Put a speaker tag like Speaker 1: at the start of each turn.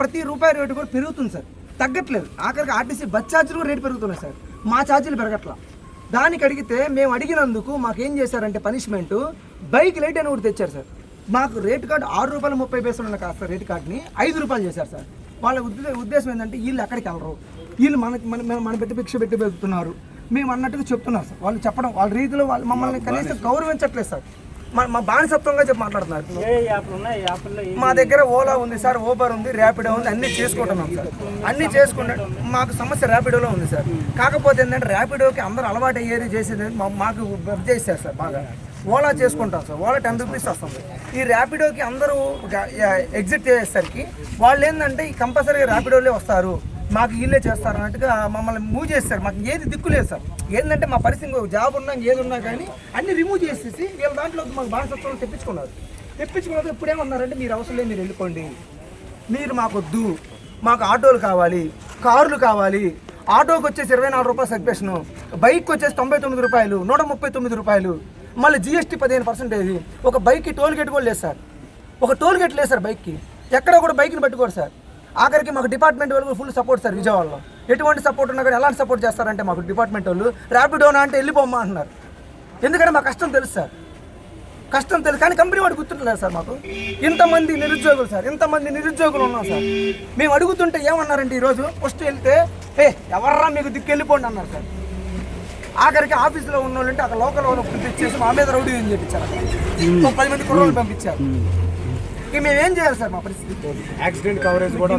Speaker 1: ప్రతి రూపాయి రేటు కూడా పెరుగుతుంది సార్, తగ్గట్లేదు. ఆఖరికి ఆర్టీసీ బస్ ఛార్జీలు కూడా రేటు పెరుగుతున్నాయి సార్, మా ఛార్జీలు పెరగట్లా. దానికి అడిగితే మేము అడిగినందుకు మాకేం చేశారంటే పనిష్మెంట్ బైక్ లైట్ అని ఒకటి తెచ్చారు సార్. మాకు రేట్ కార్డు ₹6.30 ఉన్న కాస్త రేట్ కార్డుని ₹5 చేశారు సార్. వాళ్ళ ఉద్దేశం ఏంటంటే వీళ్ళు ఎక్కడికి వెళ్ళరు, వీళ్ళు మన పెట్టి భిక్ష పెట్టి పెడుతున్నారు మేము అన్నట్టుగా చెప్తున్నారు సార్. వాళ్ళు చెప్పడం వాళ్ళ రీతిలో వాళ్ళు మమ్మల్ని కనీసం గౌరవించట్లేదు సార్. మా బానిసత్వంగా చెప్పి మాట్లాడుతున్నారు. మా దగ్గర ఓలా ఉంది సార్, ఓబర్ ఉంది, ర్యాపిడో ఉంది, అన్నీ చేసుకుంటున్నాం సార్. అన్నీ చేసుకుంటే మాకు సమస్య ర్యాపిడోలో ఉంది సార్. కాకపోతే ఏంటంటే ర్యాపిడోకి అందరూ అలవాటు అయ్యేది చేసేది మాకు చేస్తారు సార్. బాగా ఓలా చేసుకుంటాం సార్, ఓలా ₹10 వస్తుంది. ఈ ర్యాపిడోకి అందరూ ఎగ్జిట్ చేసేసరికి వాళ్ళు ఏంటంటే ఈ కంపల్సరీగా ర్యాపిడోలే వస్తారు, మాకు వీళ్ళే చేస్తారు అన్నట్టుగా మమ్మల్ని మూవ్ చేస్తారు. మాకు ఏది దిక్కు లేదు సార్. ఏంటంటే మా పరిస్థితి జాబ్ ఉన్నా ఏది ఉన్నా కానీ అన్ని రిమూవ్ చేసేసి వీళ్ళ దాంట్లో మాకు బానిసత్వం తెప్పించుకున్నారు. ఇప్పుడేమన్నారంటే మీరు అవసరం లేదు, మీరు వెళ్ళిపోండి, మీరు మాకొద్దు, మాకు ఆటోలు కావాలి, కార్లు కావాలి. ఆటోకి వచ్చేసి ₹24 సబ్స్క్రిప్షన్, బైక్ వచ్చేసి ₹99, ₹139. మళ్ళీ GST 15%. ఒక బైక్కి టోల్ గేట్ కూడా లేదు సార్, ఒక టోల్ గేట్ లేదు సార్ బైక్కి. ఎక్కడ కూడా బైక్ని పట్టుకోరు సార్. ఆఖరికి మాకు డిపార్ట్మెంట్ వాళ్ళు ఫుల్ సపోర్ట్ సార్. విజయవాడలో ఎటువంటి సపోర్ట్ ఉన్నా కానీ ఎలాంటి సపోర్ట్ చేస్తారంటే మాకు డిపార్ట్మెంట్ వాళ్ళు ర్యాపిడోనా అంటే వెళ్ళిపోమ్మా అంటున్నారు. ఎందుకంటే మాకు కష్టం తెలుసు సార్, కష్టం తెలుసు. కానీ కంపెనీ వాడు గుర్తుంటలేదు సార్. మాకు ఇంతమంది నిరుద్యోగులు సార్, ఇంతమంది నిరుద్యోగులు ఉన్నాం సార్. మేము అడుగుతుంటే ఏమన్నారంటే ఈరోజు ఫస్ట్ వెళ్తే ఎవర్రా మీకు దిక్కు వెళ్ళిపోండి అన్నారు సార్. ఆఖరికి ఆఫీసులో ఉన్న వాళ్ళంటే అక్కడ లోకల్ వాళ్ళు పంపించేసి మా మీద రౌడీ అని చెప్పించారు. 10 మంది కుర్రోళ్ళు పంపించారు. ఇక మేమేం చేయాలి సార్? మా పరిస్థితి
Speaker 2: యాక్సిడెంట్ కవరేజ్ కూడా